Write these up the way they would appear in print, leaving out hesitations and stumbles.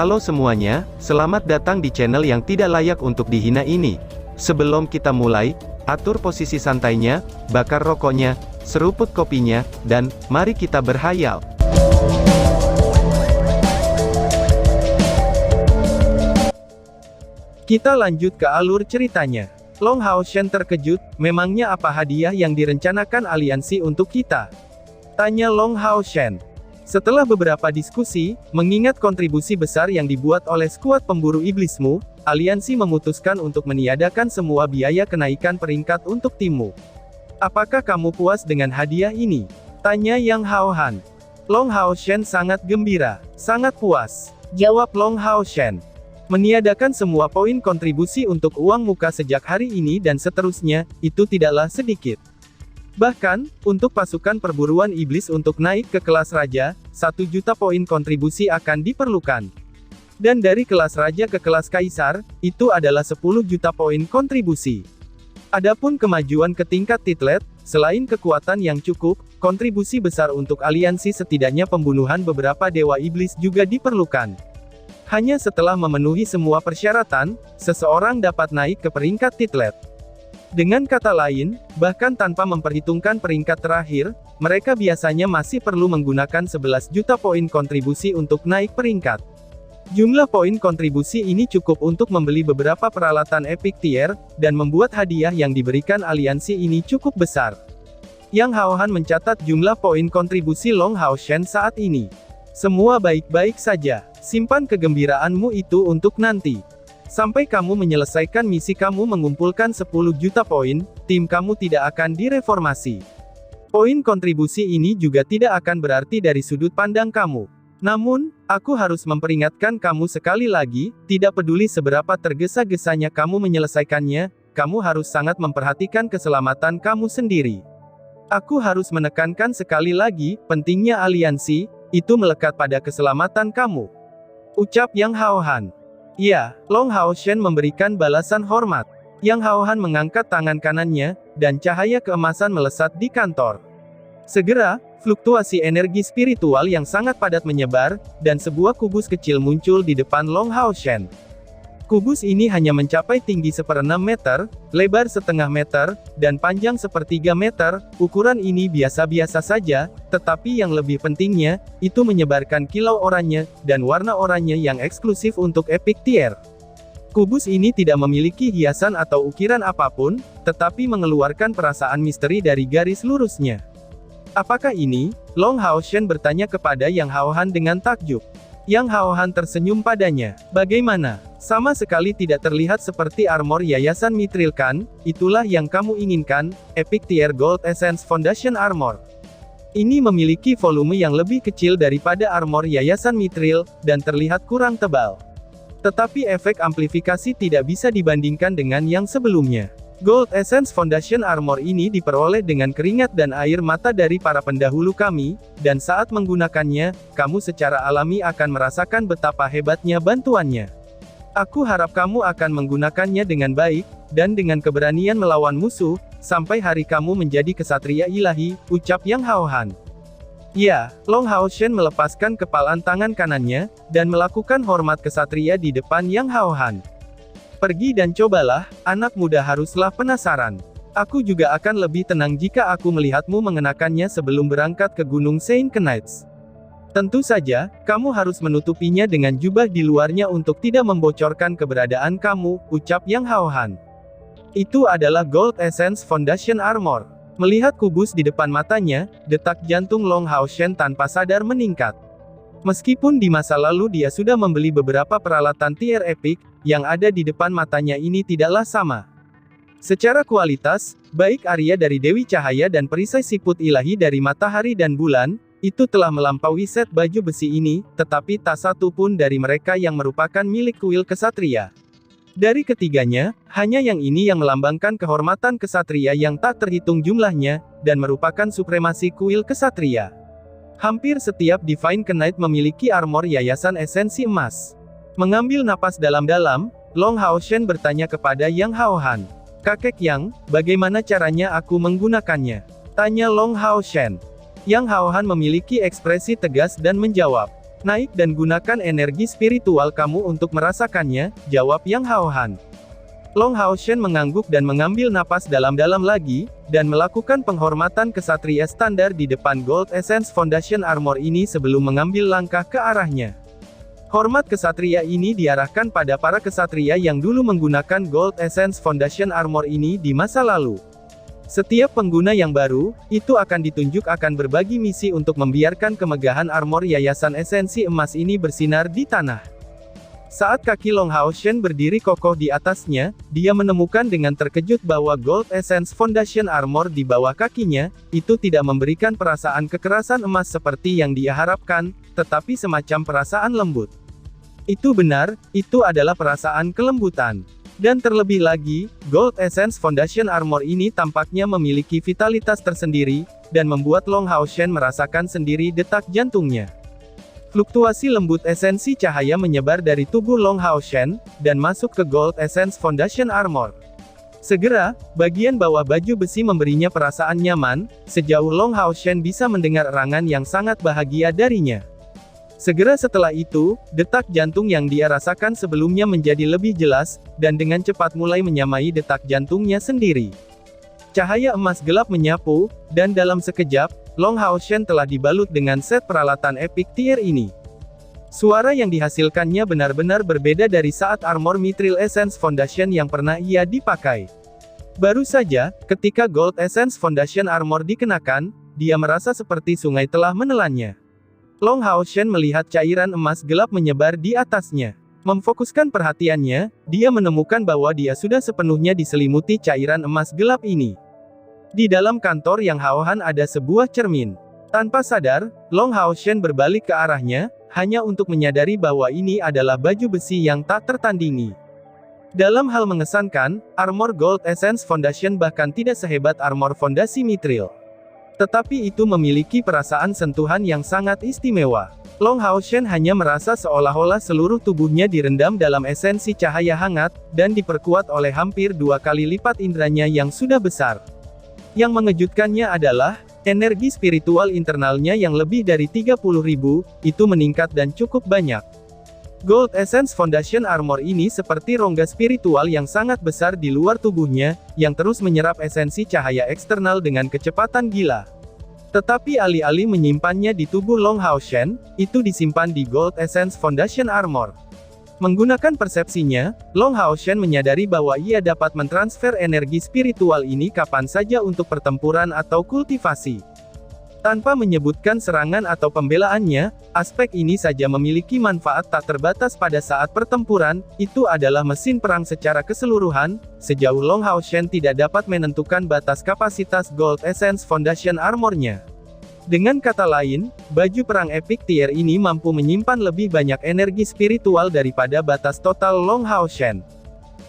Halo semuanya, selamat datang di channel yang tidak layak untuk dihina ini. Sebelum kita mulai, atur posisi santainya, bakar rokoknya, seruput kopinya, dan mari kita berhayal. Kita lanjut ke alur ceritanya. Long Hao Shen terkejut, memangnya apa hadiah yang direncanakan aliansi untuk kita? Tanya Long Hao Shen. Setelah beberapa diskusi, mengingat kontribusi besar yang dibuat oleh skuad pemburu iblismu, aliansi memutuskan untuk meniadakan semua biaya kenaikan peringkat untuk timmu. Apakah kamu puas dengan hadiah ini? Tanya Yang Hao Han. Long Hao Shen sangat gembira. Sangat puas, jawab Long Hao Shen. Meniadakan semua poin kontribusi untuk uang muka sejak hari ini dan seterusnya, itu tidaklah sedikit. Bahkan, untuk pasukan perburuan iblis untuk naik ke kelas raja, 1 juta poin kontribusi akan diperlukan. Dan dari kelas raja ke kelas kaisar, itu adalah 10 juta poin kontribusi. Adapun kemajuan ke tingkat titlet, selain kekuatan yang cukup, kontribusi besar untuk aliansi setidaknya pembunuhan beberapa dewa iblis juga diperlukan. Hanya setelah memenuhi semua persyaratan, seseorang dapat naik ke peringkat titlet. Dengan kata lain, bahkan tanpa memperhitungkan peringkat terakhir, mereka biasanya masih perlu menggunakan 11 juta poin kontribusi untuk naik peringkat. Jumlah poin kontribusi ini cukup untuk membeli beberapa peralatan epic tier, dan membuat hadiah yang diberikan aliansi ini cukup besar. Yang Hao Han mencatat jumlah poin kontribusi Long Hao Shen saat ini. Semua baik-baik saja, simpan kegembiraanmu itu untuk nanti. Sampai kamu menyelesaikan misi kamu mengumpulkan 10 juta poin, tim kamu tidak akan direformasi. Poin kontribusi ini juga tidak akan berarti dari sudut pandang kamu. Namun, aku harus memperingatkan kamu sekali lagi, tidak peduli seberapa tergesa-gesanya kamu menyelesaikannya, kamu harus sangat memperhatikan keselamatan kamu sendiri. Aku harus menekankan sekali lagi, pentingnya aliansi, itu melekat pada keselamatan kamu. Ucap Yang Hao Han. Ya, Long Hao Shen memberikan balasan hormat. Yang Hao Han mengangkat tangan kanannya, dan cahaya keemasan melesat di kantor. Segera, fluktuasi energi spiritual yang sangat padat menyebar, dan sebuah kubus kecil muncul di depan Long Hao Shen. Kubus ini hanya mencapai tinggi 1/6 meter, lebar 1/2 meter, dan panjang 1/3 meter. Ukuran ini biasa-biasa saja, tetapi yang lebih pentingnya, itu menyebarkan kilau oranye, dan warna oranye yang eksklusif untuk epic tier. Kubus ini tidak memiliki hiasan atau ukiran apapun, tetapi mengeluarkan perasaan misteri dari garis lurusnya. Apakah ini? Long Hao Shen bertanya kepada Yang Hao Han dengan takjub. Yang Hao Han tersenyum padanya. Bagaimana? Sama sekali tidak terlihat seperti armor Yayasan Mithril kan? Itulah yang kamu inginkan, Epic Tier Gold Essence Foundation Armor. Ini memiliki volume yang lebih kecil daripada armor Yayasan Mithril, dan terlihat kurang tebal. Tetapi efek amplifikasi tidak bisa dibandingkan dengan yang sebelumnya. Gold Essence Foundation Armor ini diperoleh dengan keringat dan air mata dari para pendahulu kami, dan saat menggunakannya, kamu secara alami akan merasakan betapa hebatnya bantuannya. Aku harap kamu akan menggunakannya dengan baik, dan dengan keberanian melawan musuh, sampai hari kamu menjadi kesatria ilahi, ucap Yang Hao Han. Ya, Long Hao Shen melepaskan kepalan tangan kanannya, dan melakukan hormat kesatria di depan Yang Hao Han. Pergi dan cobalah, anak muda haruslah penasaran. Aku juga akan lebih tenang jika aku melihatmu mengenakannya sebelum berangkat ke Gunung Saint Knights. Tentu saja, kamu harus menutupinya dengan jubah di luarnya untuk tidak membocorkan keberadaan kamu, ucap Yang Hao Han. Itu adalah Gold Essence Foundation Armor. Melihat kubus di depan matanya, detak jantung Long Hao Shen tanpa sadar meningkat. Meskipun di masa lalu dia sudah membeli beberapa peralatan tier epic, yang ada di depan matanya ini tidaklah sama. Secara kualitas, baik Arya dari Dewi Cahaya dan perisai siput ilahi dari matahari dan bulan, itu telah melampaui set baju besi ini, tetapi tak satu pun dari mereka yang merupakan milik kuil kesatria. Dari ketiganya, hanya yang ini yang melambangkan kehormatan kesatria yang tak terhitung jumlahnya, dan merupakan supremasi kuil kesatria. Hampir setiap Divine Knight memiliki armor Yayasan Esensi Emas. Mengambil napas dalam-dalam, Long Hao Shen bertanya kepada Yang Hao Han. Kakek Yang, bagaimana caranya aku menggunakannya? Tanya Long Hao Shen. Yang Hao Han memiliki ekspresi tegas dan menjawab. Naik dan gunakan energi spiritual kamu untuk merasakannya, jawab Yang Hao Han. Long Hao Shen mengangguk dan mengambil napas dalam-dalam lagi, dan melakukan penghormatan kesatria standar di depan Gold Essence Foundation Armor ini sebelum mengambil langkah ke arahnya. Hormat kesatria ini diarahkan pada para kesatria yang dulu menggunakan Gold Essence Foundation Armor ini di masa lalu. Setiap pengguna yang baru, itu akan ditunjuk akan berbagi misi untuk membiarkan kemegahan armor Yayasan Esensi Emas ini bersinar di tanah. Saat kaki Long Hao Shen berdiri kokoh di atasnya, dia menemukan dengan terkejut bahwa Gold Essence Foundation Armor di bawah kakinya, itu tidak memberikan perasaan kekerasan emas seperti yang dia harapkan, tetapi semacam perasaan lembut. Itu benar, itu adalah perasaan kelembutan. Dan terlebih lagi, Gold Essence Foundation Armor ini tampaknya memiliki vitalitas tersendiri, dan membuat Long Hao Shen merasakan sendiri detak jantungnya. Fluktuasi lembut esensi cahaya menyebar dari tubuh Long Hao Shen, dan masuk ke Gold Essence Foundation Armor. Segera, bagian bawah baju besi memberinya perasaan nyaman, sejauh Long Hao Shen bisa mendengar erangan yang sangat bahagia darinya. Segera setelah itu, detak jantung yang dia rasakan sebelumnya menjadi lebih jelas, dan dengan cepat mulai menyamai detak jantungnya sendiri. Cahaya emas gelap menyapu, dan dalam sekejap, Long Hao Shen telah dibalut dengan set peralatan Epic Tier ini. Suara yang dihasilkannya benar-benar berbeda dari saat armor Mithril Essence Foundation yang pernah ia dipakai. Baru saja, ketika Gold Essence Foundation Armor dikenakan, dia merasa seperti sungai telah menelannya. Long Hao Shen melihat cairan emas gelap menyebar di atasnya. Memfokuskan perhatiannya, dia menemukan bahwa dia sudah sepenuhnya diselimuti cairan emas gelap ini. Di dalam kantor Yang Hao Han ada sebuah cermin. Tanpa sadar, Long Hao Shen berbalik ke arahnya, hanya untuk menyadari bahwa ini adalah baju besi yang tak tertandingi. Dalam hal mengesankan, armor Gold Essence Foundation bahkan tidak sehebat armor fondasi Mithril. Tetapi itu memiliki perasaan sentuhan yang sangat istimewa. Long Hao Shen hanya merasa seolah-olah seluruh tubuhnya direndam dalam esensi cahaya hangat, dan diperkuat oleh hampir 2 kali lipat indranya yang sudah besar. Yang mengejutkannya adalah, energi spiritual internalnya yang lebih dari 30.000, itu meningkat dan cukup banyak. Gold Essence Foundation Armor ini seperti rongga spiritual yang sangat besar di luar tubuhnya, yang terus menyerap esensi cahaya eksternal dengan kecepatan gila. Tetapi alih-alih menyimpannya di tubuh Long Hao Shen, itu disimpan di Gold Essence Foundation Armor. Menggunakan persepsinya, Long Hao Shen menyadari bahwa ia dapat mentransfer energi spiritual ini kapan saja untuk pertempuran atau kultivasi. Tanpa menyebutkan serangan atau pembelaannya, aspek ini saja memiliki manfaat tak terbatas pada saat pertempuran, itu adalah mesin perang secara keseluruhan, sejauh Long Hao Shen tidak dapat menentukan batas kapasitas Gold Essence Foundation Armornya. Dengan kata lain, baju perang Epic Tier ini mampu menyimpan lebih banyak energi spiritual daripada batas total Long Hao Shen.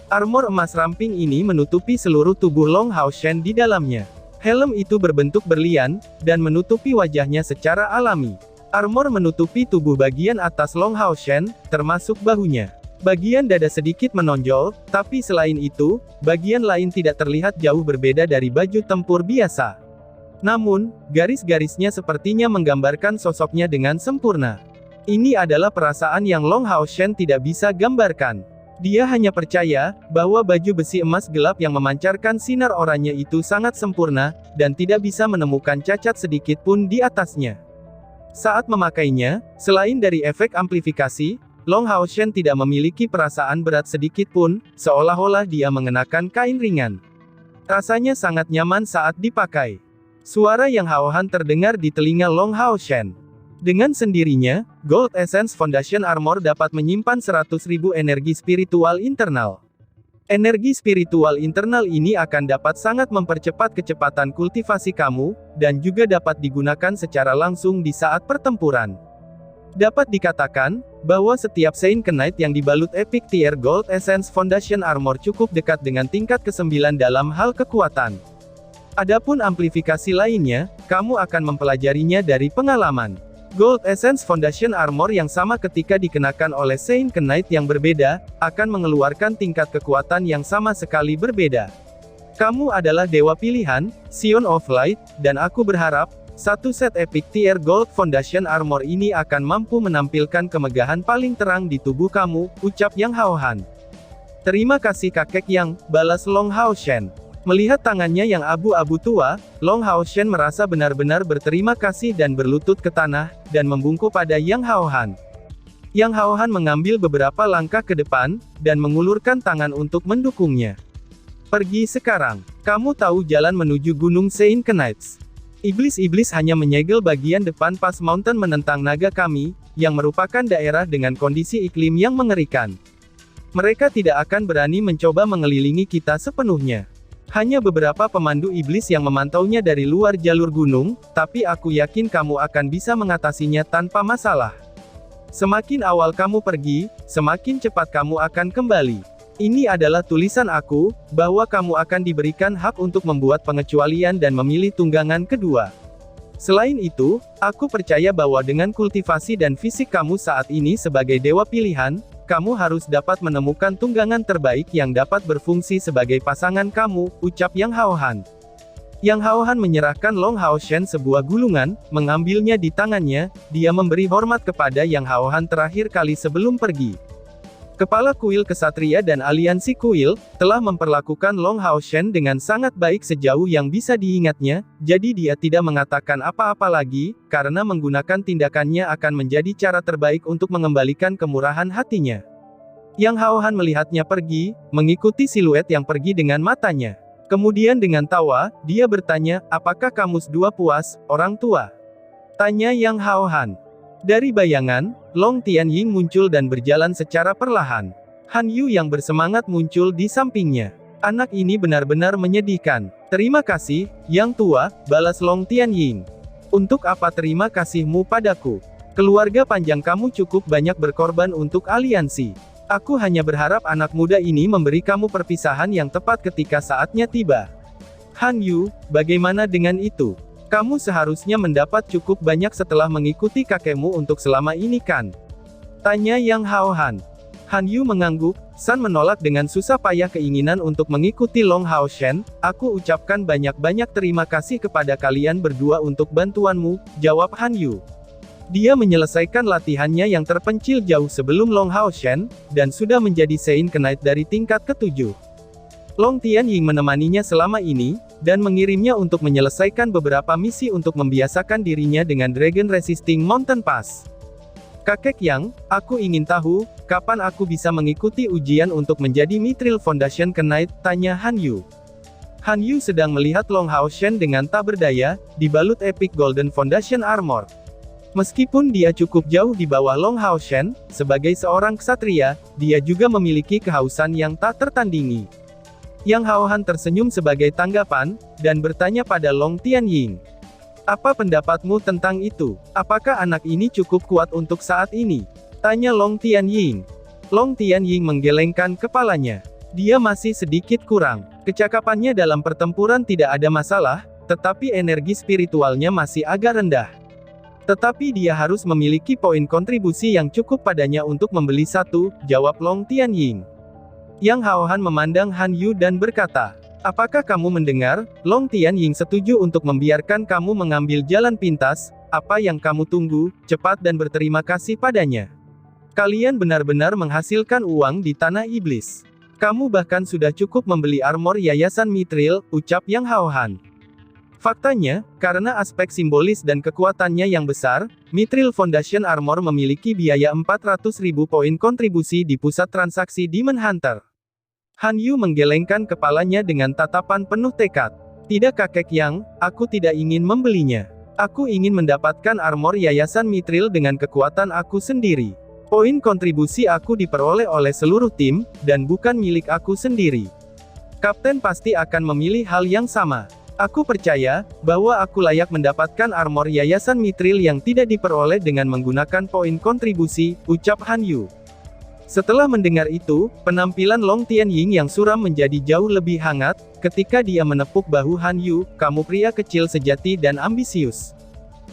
Armor emas ramping ini menutupi seluruh tubuh Long Hao Shen di dalamnya. Helm itu berbentuk berlian, dan menutupi wajahnya secara alami. Armor menutupi tubuh bagian atas Long Hao Shen, termasuk bahunya. Bagian dada sedikit menonjol, tapi selain itu, bagian lain tidak terlihat jauh berbeda dari baju tempur biasa. Namun, garis-garisnya sepertinya menggambarkan sosoknya dengan sempurna. Ini adalah perasaan yang Long Hao Shen tidak bisa gambarkan. Dia hanya percaya, bahwa baju besi emas gelap yang memancarkan sinar oranye itu sangat sempurna, dan tidak bisa menemukan cacat sedikit pun di atasnya. Saat memakainya, selain dari efek amplifikasi, Long Hao Shen tidak memiliki perasaan berat sedikit pun, seolah-olah dia mengenakan kain ringan. Rasanya sangat nyaman saat dipakai. Suara Yang Hao Han terdengar di telinga Long Hao Shen. Dengan sendirinya, Gold Essence Foundation Armor dapat menyimpan 100.000 energi spiritual internal. Energi spiritual internal ini akan dapat sangat mempercepat kecepatan kultivasi kamu, dan juga dapat digunakan secara langsung di saat pertempuran. Dapat dikatakan, bahwa setiap Saint Knight yang dibalut Epic Tier Gold Essence Foundation Armor cukup dekat dengan tingkat ke-9 dalam hal kekuatan. Adapun amplifikasi lainnya, kamu akan mempelajarinya dari pengalaman. Gold Essence Foundation Armor yang sama ketika dikenakan oleh Saint Knight yang berbeda, akan mengeluarkan tingkat kekuatan yang sama sekali berbeda. Kamu adalah dewa pilihan, Sion of Light, dan aku berharap, Satu set Epic Tier Gold Foundation Armor ini akan mampu menampilkan kemegahan paling terang di tubuh kamu, ucap Yang Haohan. Terima kasih kakek Yang, balas Long Hao Shen. Melihat tangannya yang abu-abu tua, Long Hao Shen merasa benar-benar berterima kasih dan berlutut ke tanah, dan membungkuk pada Yang Haohan. Yang Haohan mengambil beberapa langkah ke depan, dan mengulurkan tangan untuk mendukungnya. Pergi sekarang. Kamu tahu jalan menuju Gunung Saint Knights. Iblis-iblis hanya menyegel bagian depan Pas Mountain menentang naga kami, yang merupakan daerah dengan kondisi iklim yang mengerikan. Mereka tidak akan berani mencoba mengelilingi kita sepenuhnya. Hanya beberapa pemandu iblis yang memantaunya dari luar jalur gunung, tapi aku yakin kamu akan bisa mengatasinya tanpa masalah. Semakin awal kamu pergi, semakin cepat kamu akan kembali. Ini adalah tulisan aku, bahwa kamu akan diberikan hak untuk membuat pengecualian dan memilih tunggangan kedua. Selain itu, aku percaya bahwa dengan kultivasi dan fisik kamu saat ini sebagai dewa pilihan, kamu harus dapat menemukan tunggangan terbaik yang dapat berfungsi sebagai pasangan kamu, ucap Yang Haohan. Yang Haohan menyerahkan Long Hao Shen sebuah gulungan, mengambilnya di tangannya, dia memberi hormat kepada Yang Haohan terakhir kali sebelum pergi. Kepala kuil kesatria dan aliansi kuil, telah memperlakukan Long Hao Shen dengan sangat baik sejauh yang bisa diingatnya, jadi dia tidak mengatakan apa-apa lagi, karena menggunakan tindakannya akan menjadi cara terbaik untuk mengembalikan kemurahan hatinya. Yang Haohan melihatnya pergi, mengikuti siluet yang pergi dengan matanya. Kemudian dengan tawa, dia bertanya, apakah kamu sedua puas, orang tua? Tanya Yang Haohan. Dari bayangan, Long Tianying muncul dan berjalan secara perlahan. Han Yu yang bersemangat muncul di sampingnya. Anak ini benar-benar menyedihkan. Terima kasih, Yang Tua, balas Long Tianying. Untuk apa terima kasihmu padaku? Keluarga panjang kamu cukup banyak berkorban untuk aliansi. Aku hanya berharap anak muda ini memberi kamu perpisahan yang tepat ketika saatnya tiba. Han Yu, bagaimana dengan itu? Kamu seharusnya mendapat cukup banyak setelah mengikuti kakekmu untuk selama ini kan? Tanya Yang Haohan. Han Yu mengangguk, San menolak dengan susah payah keinginan untuk mengikuti Long Hao Shen, aku ucapkan banyak-banyak terima kasih kepada kalian berdua untuk bantuanmu, jawab Han Yu. Dia menyelesaikan latihannya yang terpencil jauh sebelum Long Hao Shen, dan sudah menjadi Saint Knight dari tingkat ke-7. Long Tianying menemaninya selama ini, dan mengirimnya untuk menyelesaikan beberapa misi untuk membiasakan dirinya dengan Dragon Resisting Mountain Pass. Kakek Yang, aku ingin tahu, kapan aku bisa mengikuti ujian untuk menjadi Mithril Foundation Knight, tanya Han Yu. Han Yu sedang melihat Long Hao Shen dengan tak berdaya, dibalut Epic Golden Foundation Armor. Meskipun dia cukup jauh di bawah Long Hao Shen, sebagai seorang ksatria, dia juga memiliki kehausan yang tak tertandingi. Yang Haohan tersenyum sebagai tanggapan, dan bertanya pada Long Tianying. Apa pendapatmu tentang itu? Apakah anak ini cukup kuat untuk saat ini? Tanya Long Tianying. Long Tianying menggelengkan kepalanya. Dia masih sedikit kurang. Kecakapannya dalam pertempuran tidak ada masalah, tetapi energi spiritualnya masih agak rendah. Tetapi dia harus memiliki poin kontribusi yang cukup padanya untuk membeli satu, jawab Long Tianying. Yang Haohan memandang Han Yu dan berkata, apakah kamu mendengar, Long Tianying setuju untuk membiarkan kamu mengambil jalan pintas, apa yang kamu tunggu, cepat dan berterima kasih padanya. Kalian benar-benar menghasilkan uang di tanah iblis. Kamu bahkan sudah cukup membeli armor Yayasan Mithril, ucap Yang Haohan. Faktanya, karena aspek simbolis dan kekuatannya yang besar, Mithril Foundation Armor memiliki biaya 400.000 poin kontribusi di pusat transaksi Demon Hunter. Han Yu menggelengkan kepalanya dengan tatapan penuh tekad. Tidak kakek Yang, aku tidak ingin membelinya. Aku ingin mendapatkan armor Yayasan Mithril dengan kekuatan aku sendiri. Poin kontribusi aku diperoleh oleh seluruh tim, dan bukan milik aku sendiri. Kapten pasti akan memilih hal yang sama. Aku percaya, bahwa aku layak mendapatkan armor Yayasan Mithril yang tidak diperoleh dengan menggunakan poin kontribusi, ucap Han Yu. Setelah mendengar itu, penampilan Long Tianying yang suram menjadi jauh lebih hangat, ketika dia menepuk bahu Han Yu, kamu pria kecil sejati dan ambisius.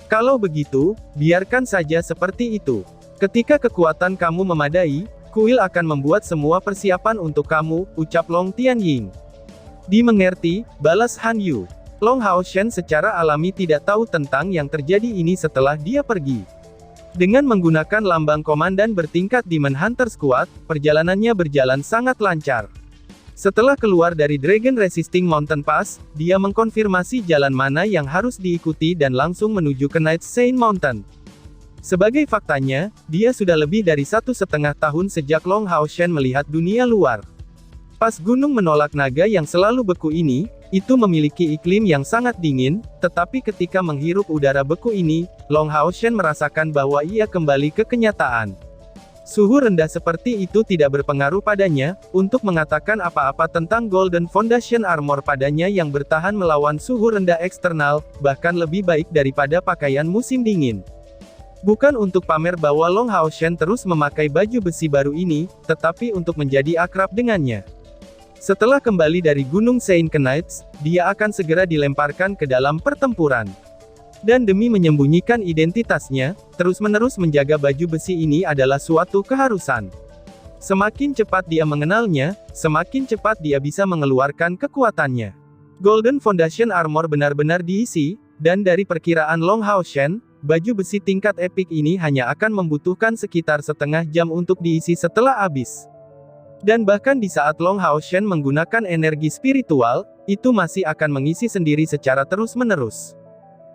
Kalau begitu, biarkan saja seperti itu. Ketika kekuatan kamu memadai, kuil akan membuat semua persiapan untuk kamu, ucap Long Tianying. Dimengerti, balas Han Yu. Long Hao Shen secara alami tidak tahu tentang yang terjadi ini setelah dia pergi. Dengan menggunakan lambang komandan bertingkat Demon Hunter Squad, perjalanannya berjalan sangat lancar. Setelah keluar dari Dragon Resisting Mountain Pass, dia mengkonfirmasi jalan mana yang harus diikuti dan langsung menuju ke Night Saint Mountain. Sebagai faktanya, dia sudah lebih dari 1,5 tahun sejak Long Hao Shen melihat dunia luar. Pas gunung menolak naga yang selalu beku ini, itu memiliki iklim yang sangat dingin, tetapi ketika menghirup udara beku ini, Long Hao Shen merasakan bahwa ia kembali ke kenyataan. Suhu rendah seperti itu tidak berpengaruh padanya, untuk mengatakan apa-apa tentang Golden Foundation Armor padanya yang bertahan melawan suhu rendah eksternal, bahkan lebih baik daripada pakaian musim dingin. Bukan untuk pamer bahwa Long Hao Shen terus memakai baju besi baru ini, tetapi untuk menjadi akrab dengannya. Setelah kembali dari Gunung Saint Knights, dia akan segera dilemparkan ke dalam pertempuran. Dan demi menyembunyikan identitasnya, terus-menerus menjaga baju besi ini adalah suatu keharusan. Semakin cepat dia mengenalnya, semakin cepat dia bisa mengeluarkan kekuatannya. Golden Foundation Armor benar-benar diisi, dan dari perkiraan Long Hao Shen, baju besi tingkat epik ini hanya akan membutuhkan sekitar setengah jam untuk diisi setelah habis. Dan bahkan di saat Long Hao Shen menggunakan energi spiritual, itu masih akan mengisi sendiri secara terus-menerus.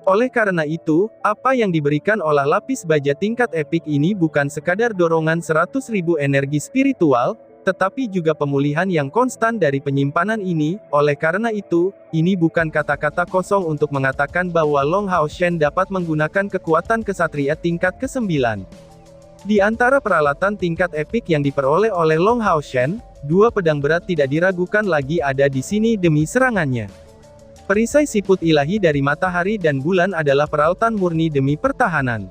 Oleh karena itu, apa yang diberikan oleh lapis baja tingkat epik ini bukan sekadar dorongan 100.000 energi spiritual, tetapi juga pemulihan yang konstan dari penyimpanan ini. Oleh karena itu, ini bukan kata-kata kosong untuk mengatakan bahwa Long Hao Shen dapat menggunakan kekuatan kesatria tingkat ke-9. Di antara peralatan tingkat epik yang diperoleh oleh Long Hao Shen, 2 pedang berat tidak diragukan lagi ada di sini demi serangannya. Perisai siput ilahi dari matahari dan bulan adalah peralatan murni demi pertahanan.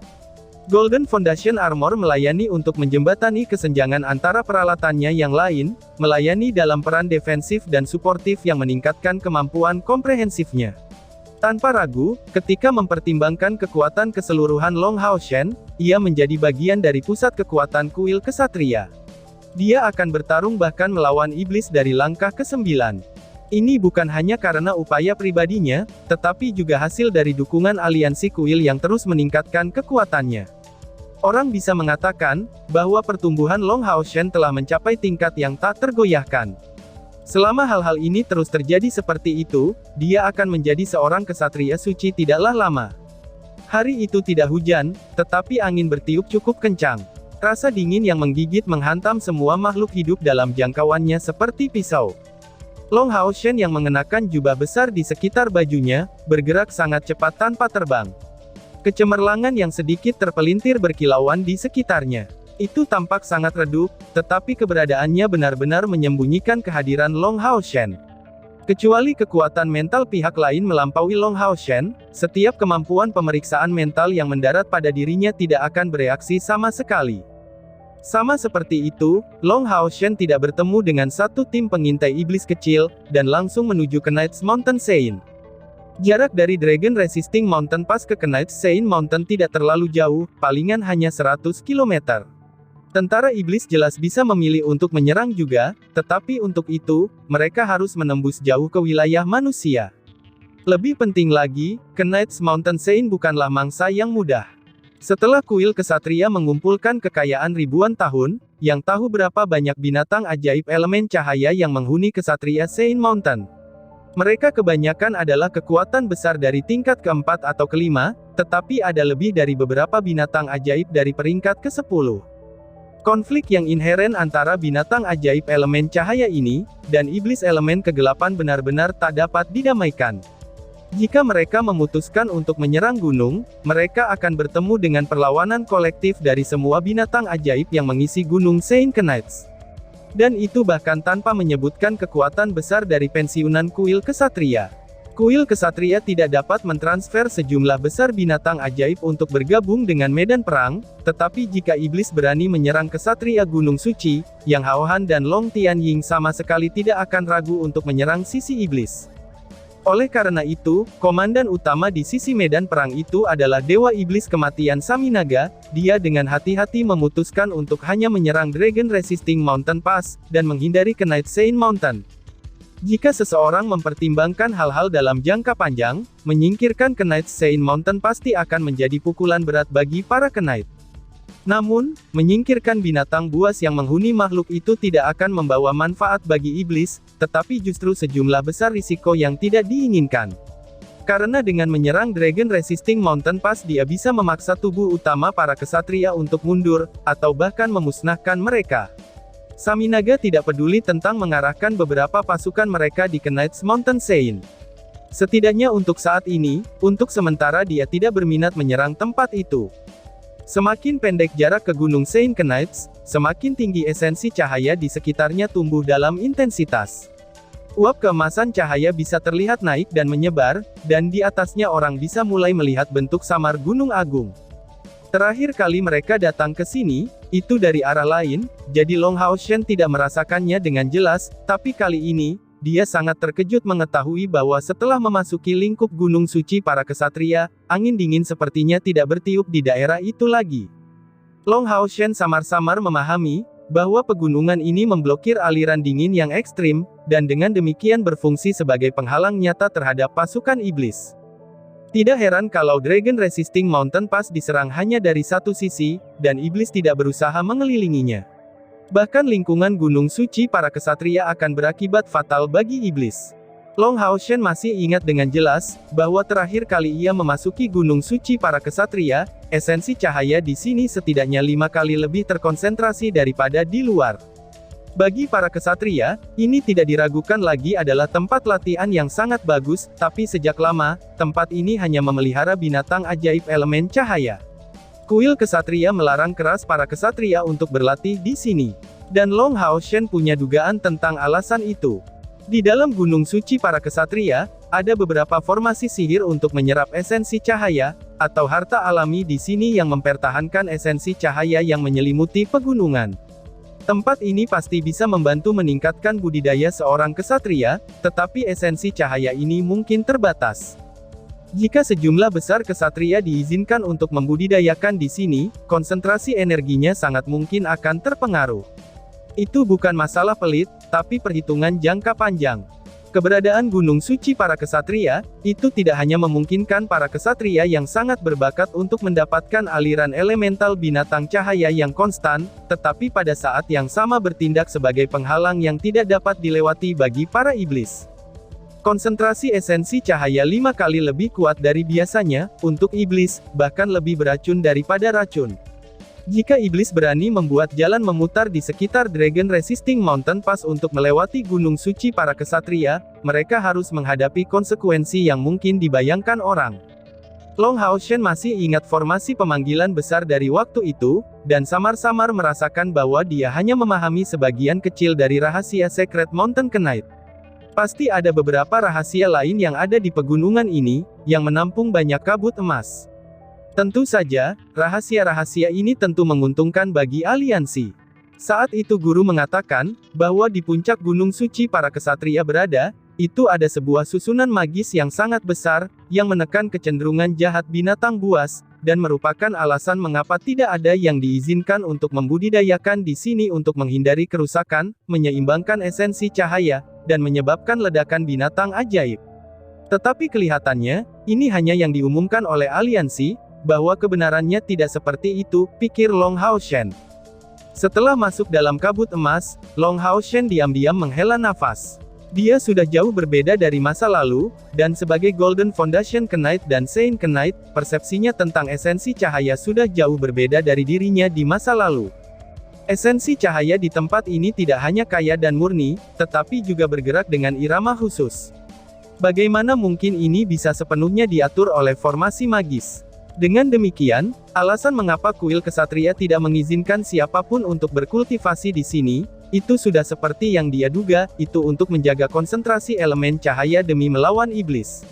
Golden Foundation Armor melayani untuk menjembatani kesenjangan antara peralatannya yang lain, melayani dalam peran defensif dan suportif yang meningkatkan kemampuan komprehensifnya. Tanpa ragu, ketika mempertimbangkan kekuatan keseluruhan Long Hao Shen, ia menjadi bagian dari pusat kekuatan kuil kesatria. Dia akan bertarung bahkan melawan iblis dari langkah ke-9. Ini bukan hanya karena upaya pribadinya, tetapi juga hasil dari dukungan aliansi kuil yang terus meningkatkan kekuatannya. Orang bisa mengatakan, bahwa pertumbuhan Long Hao Shen telah mencapai tingkat yang tak tergoyahkan. Selama hal-hal ini terus terjadi seperti itu, dia akan menjadi seorang kesatria suci tidaklah lama. Hari itu tidak hujan, tetapi angin bertiup cukup kencang. Rasa dingin yang menggigit menghantam semua makhluk hidup dalam jangkauannya seperti pisau. Long Hao Shen yang mengenakan jubah besar di sekitar bajunya, bergerak sangat cepat tanpa terbang. Kecemerlangan yang sedikit terpelintir berkilauan di sekitarnya. Itu tampak sangat redup, tetapi keberadaannya benar-benar menyembunyikan kehadiran Long Hao Shen. Kecuali kekuatan mental pihak lain melampaui Long Hao Shen, setiap kemampuan pemeriksaan mental yang mendarat pada dirinya tidak akan bereaksi sama sekali. Sama seperti itu, Long Hao Shen tidak bertemu dengan satu tim pengintai iblis kecil, dan langsung menuju ke Night Mountain Saint. Jarak dari Dragon Resisting Mountain Pass ke Night Saint Mountain tidak terlalu jauh, palingan hanya 100 km. Tentara iblis jelas bisa memilih untuk menyerang juga, tetapi untuk itu, mereka harus menembus jauh ke wilayah manusia. Lebih penting lagi, Night Mountain Saint bukanlah mangsa yang mudah. Setelah kuil kesatria mengumpulkan kekayaan ribuan tahun, yang tahu berapa banyak binatang ajaib elemen cahaya yang menghuni kesatria Saint Mountain. Mereka kebanyakan adalah kekuatan besar dari tingkat ke-4 atau ke-5, tetapi ada lebih dari beberapa binatang ajaib dari peringkat ke-10. Konflik yang inheren antara binatang ajaib elemen cahaya ini, dan iblis elemen kegelapan benar-benar tak dapat didamaikan. Jika mereka memutuskan untuk menyerang gunung, mereka akan bertemu dengan perlawanan kolektif dari semua binatang ajaib yang mengisi Gunung Saint Knights. Dan itu bahkan tanpa menyebutkan kekuatan besar dari pensiunan kuil kesatria. Kuil kesatria tidak dapat mentransfer sejumlah besar binatang ajaib untuk bergabung dengan medan perang, tetapi jika iblis berani menyerang kesatria Gunung Suci, Yang Haohan dan Long Tianying sama sekali tidak akan ragu untuk menyerang sisi iblis. Oleh karena itu, komandan utama di sisi medan perang itu adalah Dewa Iblis Kematian Saminaga. Dia dengan hati-hati memutuskan untuk hanya menyerang Dragon Resisting Mountain Pass, dan menghindari ke Night Saint Mountain. Jika seseorang mempertimbangkan hal-hal dalam jangka panjang, menyingkirkan Knight Saint Mountain pasti akan menjadi pukulan berat bagi para Knight. Namun, menyingkirkan binatang buas yang menghuni makhluk itu tidak akan membawa manfaat bagi iblis, tetapi justru sejumlah besar risiko yang tidak diinginkan. Karena dengan menyerang Dragon Resisting Mountain Pass dia bisa memaksa tubuh utama para kesatria untuk mundur, atau bahkan memusnahkan mereka. Saminaga tidak peduli tentang mengarahkan beberapa pasukan mereka di Knights Mountain Saint. Setidaknya untuk saat ini, untuk sementara dia tidak berminat menyerang tempat itu. Semakin pendek jarak ke Gunung Saint Knights, semakin tinggi esensi cahaya di sekitarnya tumbuh dalam intensitas. Uap keemasan cahaya bisa terlihat naik dan menyebar, dan di atasnya orang bisa mulai melihat bentuk samar Gunung Agung. Terakhir kali mereka datang ke sini, itu dari arah lain, jadi Long Hao Shen tidak merasakannya dengan jelas, tapi kali ini, dia sangat terkejut mengetahui bahwa setelah memasuki lingkup Gunung Suci para kesatria, angin dingin sepertinya tidak bertiup di daerah itu lagi. Long Hao Shen samar-samar memahami, bahwa pegunungan ini memblokir aliran dingin yang ekstrim, dan dengan demikian berfungsi sebagai penghalang nyata terhadap pasukan iblis. Tidak heran kalau Dragon Resisting Mountain Pass diserang hanya dari satu sisi, dan iblis tidak berusaha mengelilinginya. Bahkan lingkungan Gunung Suci para kesatria akan berakibat fatal bagi iblis. Long Hao Shen masih ingat dengan jelas, bahwa terakhir kali ia memasuki Gunung Suci para kesatria, esensi cahaya di sini setidaknya 5 kali lebih terkonsentrasi daripada di luar. Bagi para kesatria, ini tidak diragukan lagi adalah tempat latihan yang sangat bagus, tapi sejak lama, tempat ini hanya memelihara binatang ajaib elemen cahaya. Kuil kesatria melarang keras para kesatria untuk berlatih di sini. Dan Long Hao Shen punya dugaan tentang alasan itu. Di dalam Gunung Suci para kesatria, ada beberapa formasi sihir untuk menyerap esensi cahaya, atau harta alami di sini yang mempertahankan esensi cahaya yang menyelimuti pegunungan. Tempat ini pasti bisa membantu meningkatkan budidaya seorang kesatria, tetapi esensi cahaya ini mungkin terbatas. Jika sejumlah besar kesatria diizinkan untuk membudidayakan di sini, konsentrasi energinya sangat mungkin akan terpengaruh. Itu bukan masalah pelit, tapi perhitungan jangka panjang. Keberadaan Gunung Suci para kesatria, itu tidak hanya memungkinkan para kesatria yang sangat berbakat untuk mendapatkan aliran elemental binatang cahaya yang konstan, tetapi pada saat yang sama bertindak sebagai penghalang yang tidak dapat dilewati bagi para iblis. Konsentrasi esensi cahaya 5 kali lebih kuat dari biasanya, untuk iblis, bahkan lebih beracun daripada racun. Jika iblis berani membuat jalan memutar di sekitar Dragon Resisting Mountain Pass untuk melewati Gunung Suci para kesatria, mereka harus menghadapi konsekuensi yang mungkin dibayangkan orang. Long Hao Shen masih ingat formasi pemanggilan besar dari waktu itu, dan samar-samar merasakan bahwa dia hanya memahami sebagian kecil dari rahasia Secret Mountain Knight. Pasti ada beberapa rahasia lain yang ada di pegunungan ini, yang menampung banyak kabut emas. Tentu saja, rahasia-rahasia ini tentu menguntungkan bagi aliansi. Saat itu guru mengatakan, bahwa di puncak Gunung Suci para kesatria berada, itu ada sebuah susunan magis yang sangat besar, yang menekan kecenderungan jahat binatang buas, dan merupakan alasan mengapa tidak ada yang diizinkan untuk membudidayakan di sini untuk menghindari kerusakan, menyeimbangkan esensi cahaya, dan menyebabkan ledakan binatang ajaib. Tetapi kelihatannya, ini hanya yang diumumkan oleh aliansi, bahwa kebenarannya tidak seperti itu, pikir Long Hao Shen. Setelah masuk dalam kabut emas, Long Hao Shen diam-diam menghela nafas. Dia sudah jauh berbeda dari masa lalu, dan sebagai Golden Foundation Knight dan Saint Knight, persepsinya tentang esensi cahaya sudah jauh berbeda dari dirinya di masa lalu. Esensi cahaya di tempat ini tidak hanya kaya dan murni, tetapi juga bergerak dengan irama khusus. Bagaimana mungkin ini bisa sepenuhnya diatur oleh formasi magis? Dengan demikian, alasan mengapa kuil kesatria tidak mengizinkan siapapun untuk berkultivasi di sini, itu sudah seperti yang dia duga, itu untuk menjaga konsentrasi elemen cahaya demi melawan iblis.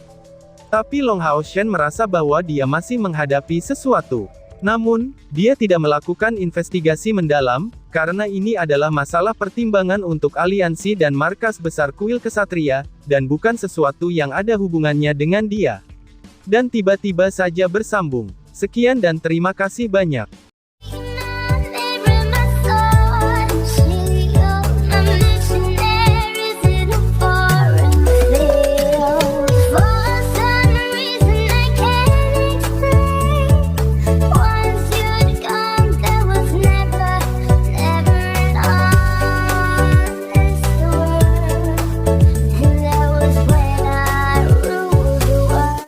Tapi Long Hao Shen merasa bahwa dia masih menghadapi sesuatu. Namun, dia tidak melakukan investigasi mendalam, karena ini adalah masalah pertimbangan untuk aliansi dan markas besar kuil kesatria, dan bukan sesuatu yang ada hubungannya dengan dia. Dan tiba-tiba saja bersambung. Sekian dan terima kasih banyak.